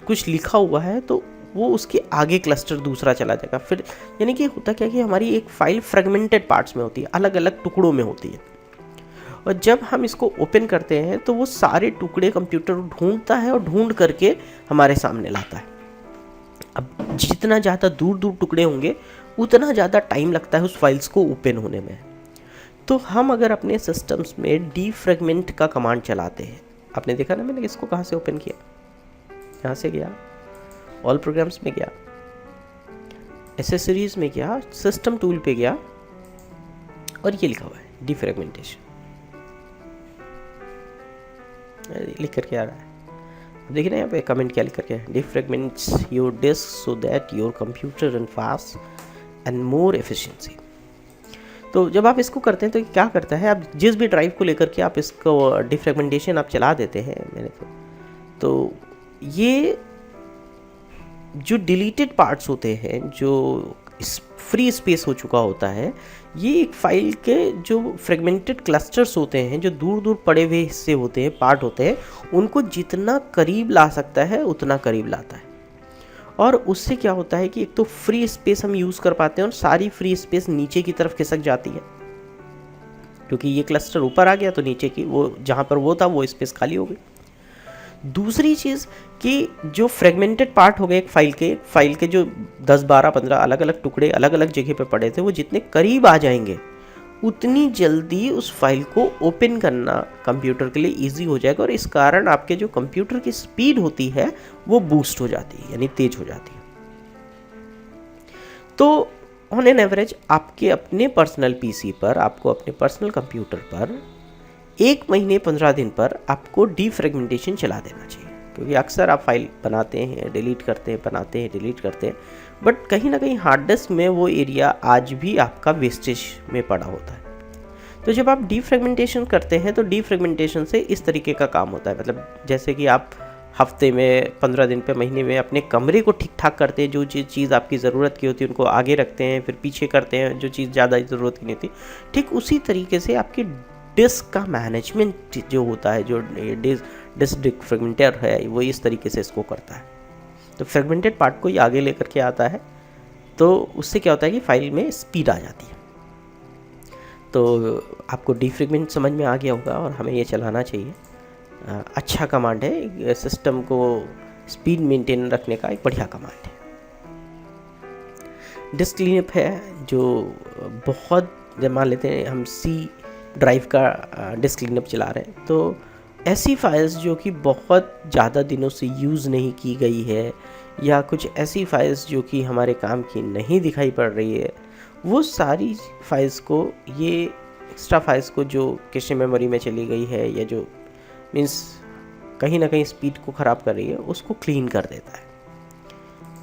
कुछ लिखा हुआ है तो वो उसके आगे क्लस्टर दूसरा चला जाएगा। फिर यानी कि होता क्या है कि हमारी एक फाइल फ्रेगमेंटेड पार्ट्स में होती है, अलग अलग टुकड़ों में होती है, और जब हम इसको ओपन करते हैं तो वो सारे टुकड़े कंप्यूटर ढूंढता है और ढूंढ करके हमारे सामने लाता है। अब जितना ज़्यादा दूर दूर टुकड़े होंगे उतना ज़्यादा टाइम लगता है उस फाइल्स को ओपन होने में। तो हम अगर अपने सिस्टम्स में डीफ्रेगमेंट का कमांड चलाते हैं, आपने देखा ना मैंने इसको कहाँ से ओपन किया, यहाँ से गया, ऑल प्रोग्राम्स में गया, एसेसरीज में गया, सिस्टम टूल पे गया, और ये लिखा हुआ है डीफ्रेगमेंटेशन, लिख करके आ रहा है। अब देखिए ना यहाँ पे कमेंट क्या लिख करके है, defragments your disk so that your computer run fast and more efficiency. तो जब आप इसको करते हैं तो क्या करता है, आप जिस भी ड्राइव को लेकर के आप इसको डीफ्रेगमेंटेशन आप चला देते हैं, मैंने तो ये जो डिलीटेड पार्ट्स होते हैं, जो फ्री स्पेस हो चुका होता है, ये एक फाइल के जो फ्रेगमेंटेड क्लस्टर्स होते हैं, जो दूर दूर पड़े हुए हिस्से होते हैं, पार्ट होते हैं, उनको जितना करीब ला सकता है उतना करीब लाता है। और उससे क्या होता है कि एक तो फ्री स्पेस हम यूज़ कर पाते हैं और सारी फ्री स्पेस नीचे की तरफ खिसक जाती है, क्योंकि ये क्लस्टर ऊपर आ गया तो नीचे की वो जहाँ पर वो था वो स्पेस खाली हो गई। दूसरी चीज़ कि जो फ्रेगमेंटेड पार्ट हो गए एक फाइल के जो 10 12 15 अलग अलग टुकड़े अलग अलग जगह पे पड़े थे, वो जितने करीब आ जाएंगे उतनी जल्दी उस फाइल को ओपन करना कंप्यूटर के लिए इजी हो जाएगा, और इस कारण आपके जो कंप्यूटर की स्पीड होती है वो बूस्ट हो जाती है, यानी तेज हो जाती है। तो ऑन एन एवरेज आपके अपने पर्सनल पीसी पर, आपको अपने पर्सनल कंप्यूटर पर 1 महीने 15 दिन पर आपको डीफ्रेगमेंटेशन चला देना चाहिए, क्योंकि अक्सर आप फाइल बनाते हैं, डिलीट करते हैं, बनाते हैं, डिलीट करते हैं, बट कहीं ना कहीं हार्ड डिस्क में वो एरिया आज भी आपका वेस्टेज में पड़ा होता है। तो जब आप डीफ्रेगमेंटेशन करते हैं तो डीफ्रेगमेंटेशन से इस तरीके का काम होता है, मतलब जैसे कि आप हफ्ते में, 15 दिन पे, महीने में अपने कमरे को ठीक ठाक करते हैं। जो चीज़ आपकी ज़रूरत की होती है उनको आगे रखते हैं, फिर पीछे करते हैं जो चीज़ ज़्यादा ज़रूरत की नहीं होती। ठीक उसी तरीके से आपकी डिस्क का मैनेजमेंट जो होता है, जो डिस्क फ्रेगमेंटर है, वो इस तरीके से इसको करता है। तो फ्रेगमेंटेड पार्ट को ये आगे लेकर के आता है, तो उससे क्या होता है कि फाइल में स्पीड आ जाती है। तो आपको डिफ्रेगमेंट समझ में आ गया होगा और हमें ये चलाना चाहिए। अच्छा कमांड है, सिस्टम को स्पीड मेंटेन रखने का एक बढ़िया कमांड है। डिस्क क्लीनअप है जो बहुत, जब मान लेते हैं हम सी ड्राइव का डिस्क क्लीनअप चला रहे हैं, तो ऐसी फाइल्स जो कि बहुत ज़्यादा दिनों से यूज़ नहीं की गई है, या कुछ ऐसी फाइल्स जो कि हमारे काम की नहीं दिखाई पड़ रही है, वो सारी फाइल्स को, ये एक्स्ट्रा फाइल्स को जो कैशे मेमोरी में चली गई है, या जो मीन्स कहीं ना कहीं स्पीड को ख़राब कर रही है, उसको क्लीन कर देता है।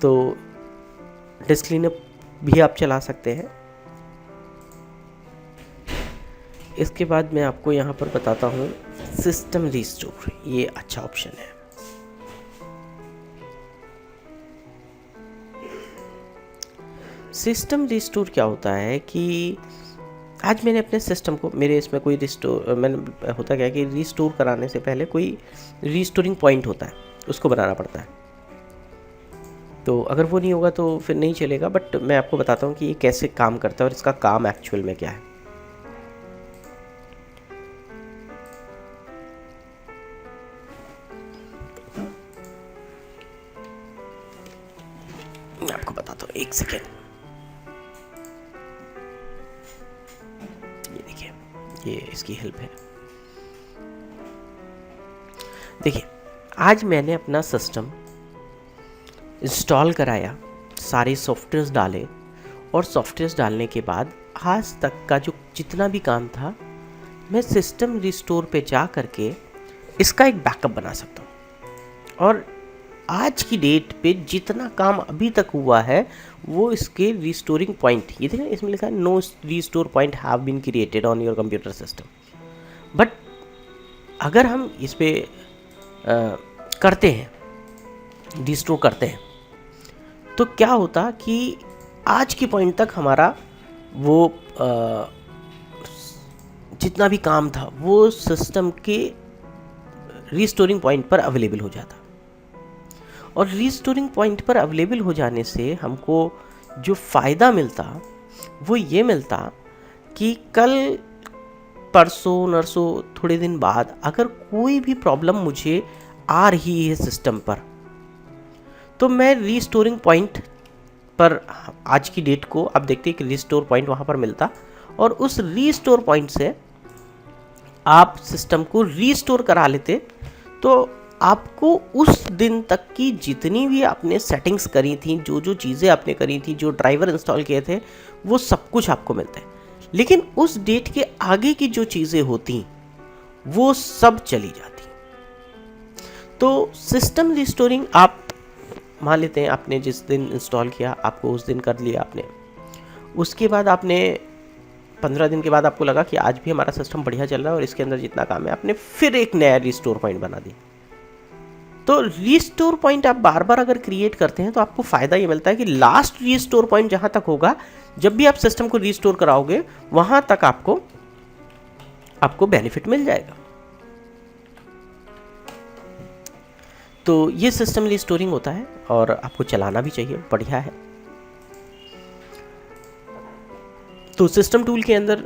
तो डिस्क क्लीनअप भी आप चला सकते हैं। इसके बाद मैं आपको यहाँ पर बताता हूँ सिस्टम रिस्टोर, ये अच्छा ऑप्शन है। सिस्टम रिस्टोर क्या होता है कि आज मैंने अपने सिस्टम को, मेरे इसमें कोई मैंने होता क्या है कि रिस्टोर कराने से पहले कोई रिस्टोरिंग पॉइंट होता है, उसको बनाना पड़ता है। तो अगर वो नहीं होगा तो फिर नहीं चलेगा। बट मैं आपको बताता हूँ कि ये कैसे काम करता है और इसका काम एक्चुअल में क्या है। मैं आपको बताता हूँ, एक सेकेंड। ये देखिए, ये इसकी हेल्प है। देखिए, आज मैंने अपना सिस्टम इंस्टॉल कराया, सारे सॉफ्टवेयर्स डाले, और सॉफ्टवेयर्स डालने के बाद आज तक का जो जितना भी काम था, मैं सिस्टम रिस्टोर पे जा करके इसका एक बैकअप बना सकता हूँ। और आज की डेट पे जितना काम अभी तक हुआ है वो इसके रिस्टोरिंग पॉइंट, ये देखिए इसमें लिखा है no restore point have been created on your computer system. But अगर हम इस पे करते हैं, रिस्टोर करते हैं, तो क्या होता कि आज के पॉइंट तक हमारा वो जितना भी काम था वो सिस्टम के रिस्टोरिंग पॉइंट पर अवेलेबल हो जाता। और रिस्टोरिंग पॉइंट पर अवेलेबल हो जाने से हमको जो फ़ायदा मिलता वो ये मिलता कि कल परसों नरसों थोड़े दिन बाद अगर कोई भी प्रॉब्लम मुझे आ रही है सिस्टम पर, तो मैं रिस्टोरिंग पॉइंट पर आज की डेट को आप देखते हैं कि रिस्टोर पॉइंट वहाँ पर मिलता, और उस रिस्टोर पॉइंट से आप सिस्टम को रिस्टोर करा लेते। तो आपको उस दिन तक की जितनी भी आपने सेटिंग्स करी थी, जो जो चीज़ें आपने करी थी, जो ड्राइवर इंस्टॉल किए थे, वो सब कुछ आपको मिलता है। लेकिन उस डेट के आगे की जो चीज़ें होती वो सब चली जाती। तो सिस्टम रिस्टोरिंग आप मान लेते हैं आपने जिस दिन इंस्टॉल किया, आपको उस दिन कर लिया आपने, उसके बाद आपने 15 दिन के बाद आपको लगा कि आज भी हमारा सिस्टम बढ़िया चल रहा है और इसके अंदर जितना काम है, आपने फिर एक नया रिस्टोर पॉइंट बना दिया। तो रिस्टोर पॉइंट आप बार बार अगर क्रिएट करते हैं तो आपको फ़ायदा ये मिलता है कि लास्ट रिस्टोर पॉइंट जहाँ तक होगा, जब भी आप सिस्टम को रिस्टोर कराओगे वहाँ तक आपको बेनिफिट मिल जाएगा। तो ये सिस्टम रिस्टोरिंग होता है और आपको चलाना भी चाहिए, बढ़िया है। तो सिस्टम टूल के अंदर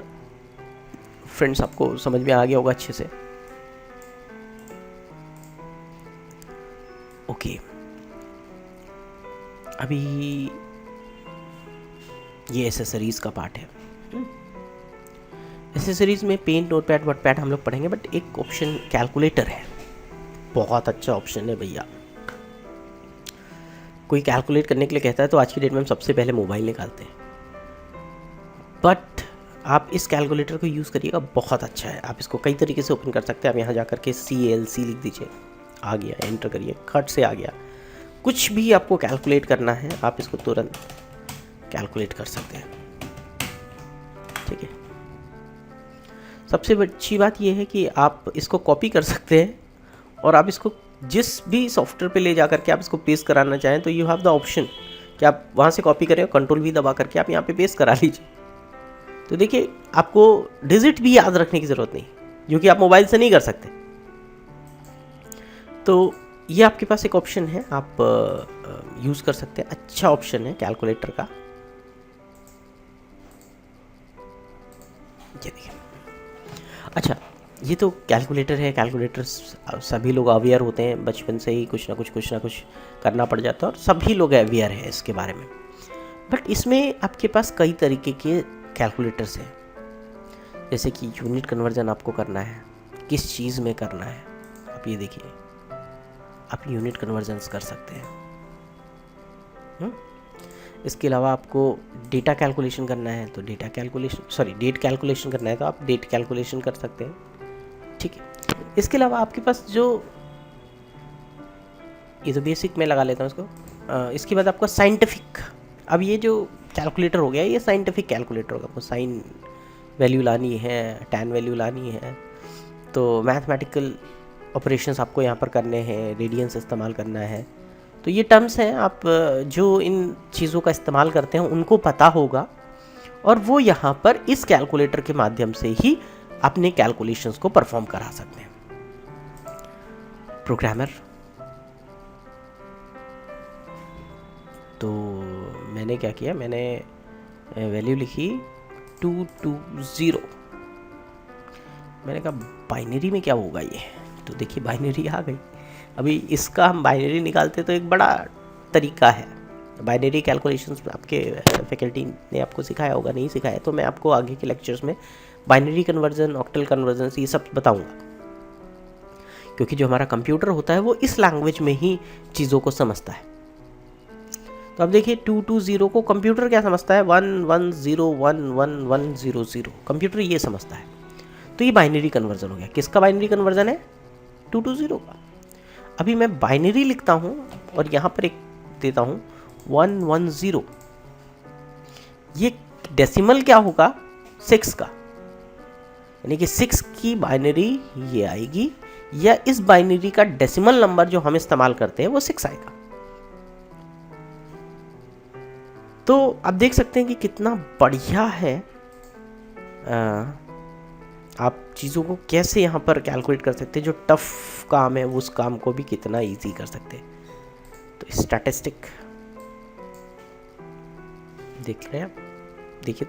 फ्रेंड्स आपको समझ में आ गया होगा अच्छे से। ओके, अभी ये एसेसरीज का पार्ट है। एसेसरीज में पेंट, नोटपैड, वर्डपैड हम लोग पढ़ेंगे, बट एक ऑप्शन कैलकुलेटर है, बहुत अच्छा ऑप्शन है भैया। कोई कैलकुलेट करने के लिए कहता है तो आज की डेट में हम सबसे पहले मोबाइल निकालते हैं, बट आप इस कैलकुलेटर को यूज़ करिएगा, बहुत अच्छा है। आप इसको कई तरीके से ओपन कर सकते हैं। आप यहाँ जा करके CLC लिख दीजिए, आ गया, एंटर करिए, खट से आ गया। कुछ भी आपको कैलकुलेट करना है आप इसको तुरंत कैलकुलेट कर सकते हैं, ठीक है। सबसे अच्छी बात यह है कि आप इसको कॉपी कर सकते हैं और आप इसको जिस भी सॉफ्टवेयर पे ले जा करके आप इसको पेस्ट कराना चाहें तो यू हैव द ऑप्शन कि आप वहाँ से कॉपी करें, कंट्रोल भी दबा करके आप यहाँ पे पेस्ट करा लीजिए। तो देखिए आपको डिजिट भी याद रखने की ज़रूरत नहीं, क्योंकि आप मोबाइल से नहीं कर सकते। तो ये आपके पास एक ऑप्शन है, आप यूज़ कर सकते हैं, अच्छा ऑप्शन है कैलकुलेटर का। ये देखिए, अच्छा ये तो कैलकुलेटर है। कैलकुलेटर सभी लोग अवेयर होते हैं, बचपन से ही कुछ ना कुछ करना पड़ जाता है और सभी लोग अवेयर हैं इसके बारे में। बट इसमें आपके पास कई तरीके के कैलकुलेटर्स हैं, जैसे कि यूनिट कन्वर्जन आपको करना है, किस चीज़ में करना है। आप ये देखिए, आप यूनिट कन्वर्जन्स कर सकते हैं। इसके अलावा आपको डेटा कैलकुलेशन करना है तो डेट कैलकुलेशन करना है तो आप डेट कैलकुलेशन कर सकते हैं, ठीक है। इसके अलावा आपके पास जो, ये तो बेसिक में लगा लेता हूँ इसको। इसके बाद आपका साइंटिफिक, अब ये जो कैलकुलेटर हो गया ये साइंटिफिक कैलकुलेटर होगा। आपको साइन वैल्यू लानी है, टैन वैल्यू लानी है, तो मैथमेटिकल ऑपरेशंस आपको यहाँ पर करने हैं, रेडियंस इस्तेमाल करना है। तो ये टर्म्स हैं, आप जो इन चीज़ों का इस्तेमाल करते हैं उनको पता होगा और वो यहाँ पर इस कैलकुलेटर के माध्यम से ही अपने कैलकुलेशंस को परफॉर्म करा सकते हैं। प्रोग्रामर, तो मैंने क्या किया, मैंने वैल्यू लिखी 220। मैंने कहा बाइनरी में क्या होगा ये, तो देखिए बाइनरी आ गई। अभी इसका हम बाइनरी निकालते तो एक बड़ा तरीका है। बाइनरी कैलकुलेशंस आपके फैकल्टी ने आपको सिखाया होगा, नहीं सिखाया तो मैं आपको आगे के लेक्चर्स में बाइनरी कन्वर्जन, ऑक्टल कन्वर्जन ये सब बताऊंगा, क्योंकि जो हमारा कंप्यूटर होता है वो इस लैंग्वेज में ही चीज़ों को समझता है। तो अब देखिए 220 को कंप्यूटर क्या समझता है, 110111100, कंप्यूटर ये समझता है। तो ये बाइनरी कन्वर्जन हो गया। किसका बाइनरी कन्वर्जन है, 220 का। अभी मैं बाइनरी लिखता हूँ और यहाँ पर एक देता हूँ 110, ये डेसिमल क्या होगा, 6 का, यानी कि 6 की बाइनरी ये आएगी, या इस बाइनरी का डेसिमल नंबर जो हम इस्तेमाल करते हैं वो 6 आएगा। तो आप देख सकते हैं कि कितना बढ़िया है, आप चीज़ों को कैसे यहाँ पर कैलकुलेट कर सकते हैं। जो टफ काम है उस काम को भी कितना इजी कर सकते हैं। तो स्टैटिस्टिक देख रहे हैं आप, देखिए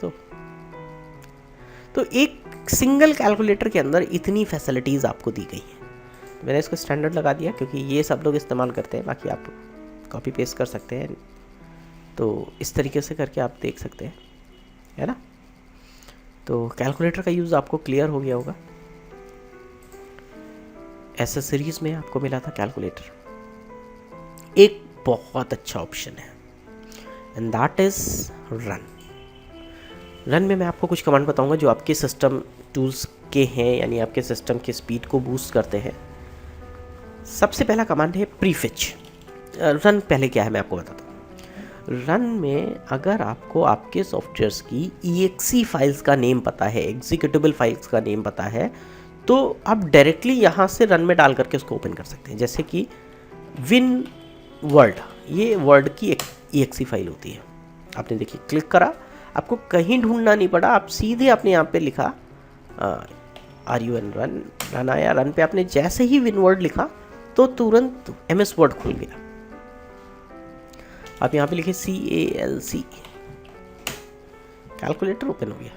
तो एक सिंगल कैलकुलेटर के अंदर इतनी फैसिलिटीज़ आपको दी गई हैं। मैंने इसको स्टैंडर्ड लगा दिया क्योंकि ये सब लोग इस्तेमाल करते हैं, बाकी आप कॉपी पेस्ट कर सकते हैं। तो इस तरीके से करके आप देख सकते हैं, है ना। तो कैलकुलेटर का यूज़ आपको क्लियर हो गया होगा। एसेसरीज में आपको मिला था कैलकुलेटर, एक बहुत अच्छा ऑप्शन है, and that is run. Run में मैं आपको कुछ कमांड बताऊंगा जो आपके सिस्टम टूल्स के हैं, यानी आपके सिस्टम के स्पीड को बूस्ट करते हैं। सबसे पहला कमांड है प्रीफिच। रन पहले क्या है मैं आपको बताता हूँ। रन में अगर आपको आपके सॉफ्टवेयर्स की EXE फाइल्स का नेम पता है, एग्जीक्यूटेबल फाइल्स का नेम पता है, तो आप डायरेक्टली यहाँ से रन में डाल करके उसको ओपन कर सकते हैं। जैसे कि विन वर्ड, ये वर्ड की एक EXE फाइल होती है। आपने देखिए क्लिक करा, आपको कहीं ढूंढना नहीं पड़ा, आप सीधे अपने यहाँ पे लिखा RUN रन आया। रन पे आपने जैसे ही विन वर्ड लिखा तो तुरंत MS वर्ड खुल गया। आप यहाँ पे लिखे CALC, कैलकुलेटर ओपन हो गया।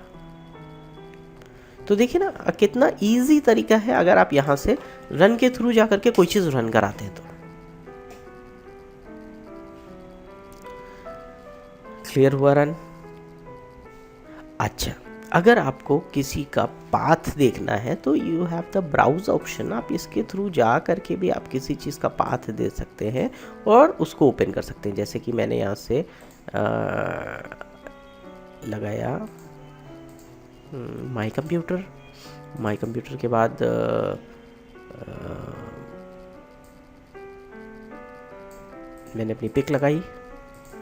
तो देखिए ना कितना इजी तरीका है अगर आप यहाँ से रन के थ्रू जा करके कोई चीज़ रन कराते हैं तो। क्लियर हुआ रन। अच्छा, अगर आपको किसी का पाथ देखना है तो you have the browse option. आप इसके थ्रू जा करके भी आप किसी चीज़ का पाथ दे सकते हैं और उसको ओपन कर सकते हैं। जैसे कि मैंने यहाँ से लगाया माई कंप्यूटर के बाद मैंने अपनी पिक लगाई,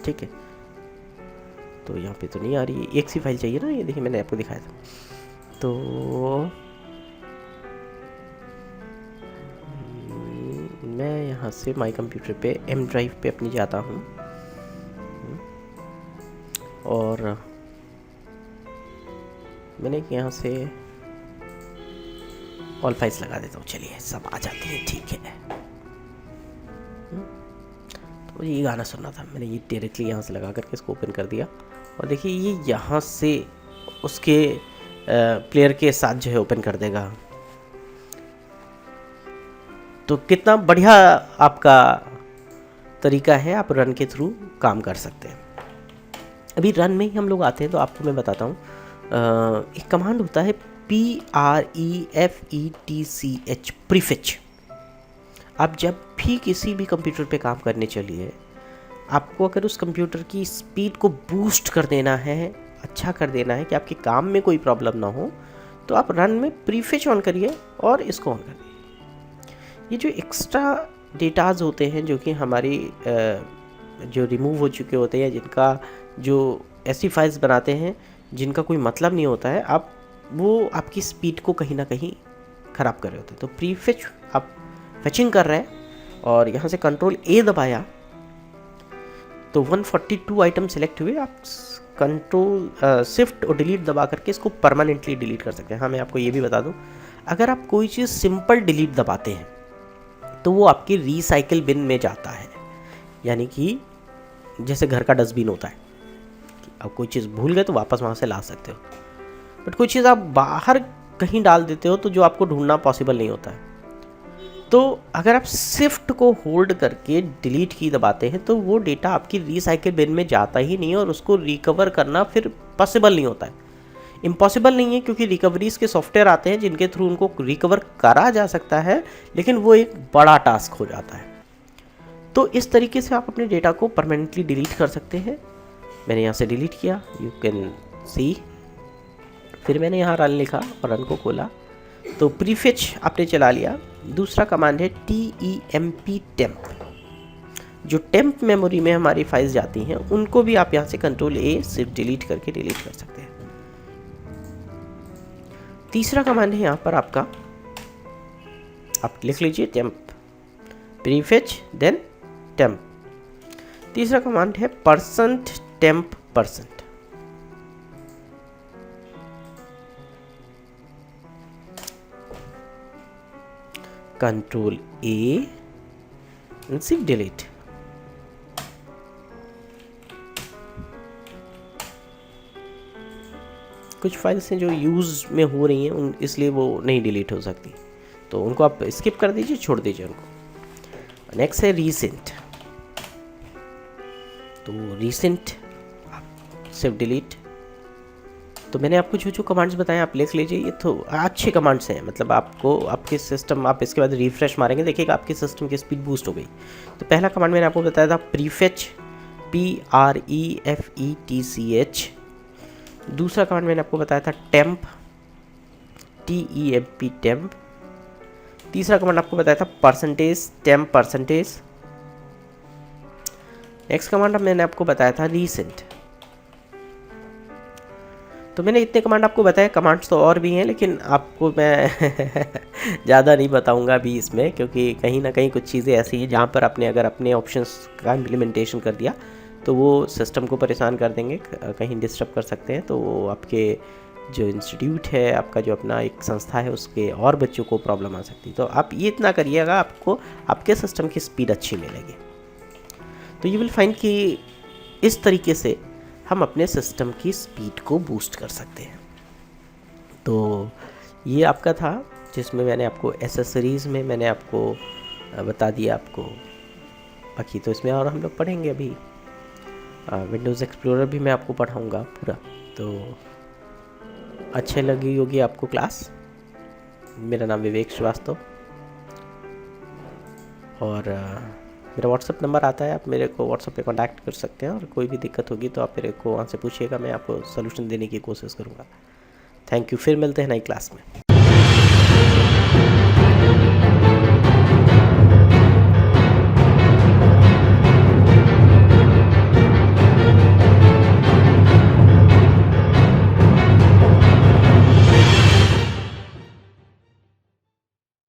ठीक है। तो यहाँ पे तो नहीं आ रही, एक सी फाइल चाहिए ना, ये देखिए मैंने आपको दिखाया था। तो मैं यहाँ से माई कंप्यूटर पे एम ड्राइव पे अपनी जाता हूँ और मैंने यहाँ से ऑल फाइल्स लगा देता हूँ। चलिए सब आ जाते हैं, ठीक है। तो ये गाना सुनना था, मैंने ये डायरेक्टली यहाँ से लगा करके इसको ओपन कर दिया और देखिए ये यहाँ से उसके प्लेयर के साथ जो है ओपन कर देगा। तो कितना बढ़िया आपका तरीका है, आप रन के थ्रू काम कर सकते हैं। अभी रन में ही हम लोग आते हैं तो आपको मैं बताता हूँ, एक कमांड होता है PREFETCH, प्रीफेच। आप जब भी किसी भी कंप्यूटर पे काम करने चलिए, आपको अगर उस कंप्यूटर की स्पीड को बूस्ट कर देना है, अच्छा कर देना है कि आपके काम में कोई प्रॉब्लम ना हो, तो आप रन में प्रीफेच ऑन करिए और इसको ऑन करिए। ये जो एक्स्ट्रा डेटाज होते हैं जो कि हमारी जो रिमूव हो चुके होते हैं, जिनका जो ऐसी फाइल्स बनाते हैं जिनका कोई मतलब नहीं होता है, आप वो आपकी स्पीड को कहीं ना कहीं ख़राब कर रहे होते हैं। तो प्रीफेच आप फेचिंग कर रहे हैं और यहाँ से कंट्रोल A दबाया तो 142 आइटम सेलेक्ट हुए। आप कंट्रोल शिफ्ट और डिलीट दबा करके इसको परमानेंटली डिलीट कर सकते हैं। हाँ, मैं आपको ये भी बता दूँ, अगर आप कोई चीज़ सिंपल डिलीट दबाते हैं तो वो आपके रिसाइकिल बिन में जाता है। यानी कि जैसे घर का डस्टबिन होता है, अब कोई चीज़ भूल गए तो वापस वहाँ से ला सकते हो, बट कोई चीज़ आप बाहर कहीं डाल देते हो तो जो आपको ढूंढना पॉसिबल नहीं होता है। तो अगर आप शिफ्ट को होल्ड करके डिलीट की दबाते हैं तो वो डेटा आपकी रिसाइकिल बिन में जाता ही नहीं है और उसको रिकवर करना फिर पॉसिबल नहीं होता है। इम्पॉसिबल नहीं है, क्योंकि रिकवरीज के सॉफ्टवेयर आते हैं जिनके थ्रू उनको रिकवर करा जा सकता है, लेकिन वो एक बड़ा टास्क हो जाता है। तो इस तरीके से आप अपने डेटा को परमानेंटली डिलीट कर सकते हैं। मैंने यहाँ से डिलीट किया, यू कैन सी। फिर मैंने यहाँ रन लिखा और रन को खोला तो प्रीफेच आपने चला लिया। दूसरा कमांड है TEMP टेम्प। जो टेम्प मेमोरी में हमारी फाइल्स जाती हैं उनको भी आप यहाँ से कंट्रोल A सिर्फ डिलीट करके डिलीट कर सकते हैं। तीसरा कमांड है यहाँ पर आपका, आप लिख लीजिए टेम्प, प्रीफेच देन टेम्प। तीसरा कमांड है %temp %। कंट्रोल A and सिर्फ डिलीट। कुछ फाइल्स हैं जो यूज़ में हो रही हैं इसलिए वो नहीं डिलीट हो सकती, तो उनको आप स्किप कर दीजिए, छोड़ दीजिए उनको। नेक्स्ट है रीसेंट। तो रीसेंट आप सिर्फ डिलीट। तो मैंने आपको जो जो कमांड्स बताए आप लिख लीजिए, ये तो अच्छे कमांड्स हैं। मतलब आपको आपके सिस्टम, आप इसके बाद रिफ्रेश मारेंगे, देखिएगा आपके सिस्टम की स्पीड बूस्ट हो गई। तो पहला कमांड मैंने आपको बताया था प्रीफेच, PREFETCH। दूसरा कमांड मैंने आपको बताया था टेम्प, TEMP टेम्प। तीसरा कमांड आपको बताया था %temp %। नेक्स्ट कमांड मैंने आपको बताया था रीसेंट। तो मैंने इतने कमांड आपको बताया, कमांड्स तो और भी हैं लेकिन आपको मैं ज़्यादा नहीं बताऊंगा अभी इसमें, क्योंकि कहीं ना कहीं कुछ चीज़ें ऐसी हैं जहाँ पर आपने अगर अपने ऑप्शंस का इम्प्लीमेंटेशन कर दिया तो वो सिस्टम को परेशान कर देंगे, कहीं डिस्टर्ब कर सकते हैं। तो वो आपके जो इंस्टीट्यूट है, आपका जो अपना एक संस्था है, उसके और बच्चों को प्रॉब्लम आ सकती है। तो आप ये इतना करिएगा, आपको आपके सिस्टम की स्पीड अच्छी मिलेगी। तो यू विल फाइंड कि इस तरीके से हम अपने सिस्टम की स्पीड को बूस्ट कर सकते हैं। तो ये आपका था, जिसमें मैंने आपको एसेसरीज़ में मैंने आपको बता दिया आपको। बाकी तो इसमें और हम लोग पढ़ेंगे अभी। विंडोज़ एक्सप्लोरर भी मैं आपको पढ़ाऊँगा पूरा। तो अच्छे लगी होगी आपको क्लास। मेरा नाम विवेक श्रीवास्तव और मेरा व्हाट्सअप नंबर आता है, आप मेरे को व्हाट्सअप पे कांटेक्ट कर सकते हैं और कोई भी दिक्कत होगी तो आप मेरे को वहाँ से पूछिएगा, मैं आपको सलूशन देने की कोशिश करूँगा। थैंक यू, फिर मिलते हैं नई क्लास में।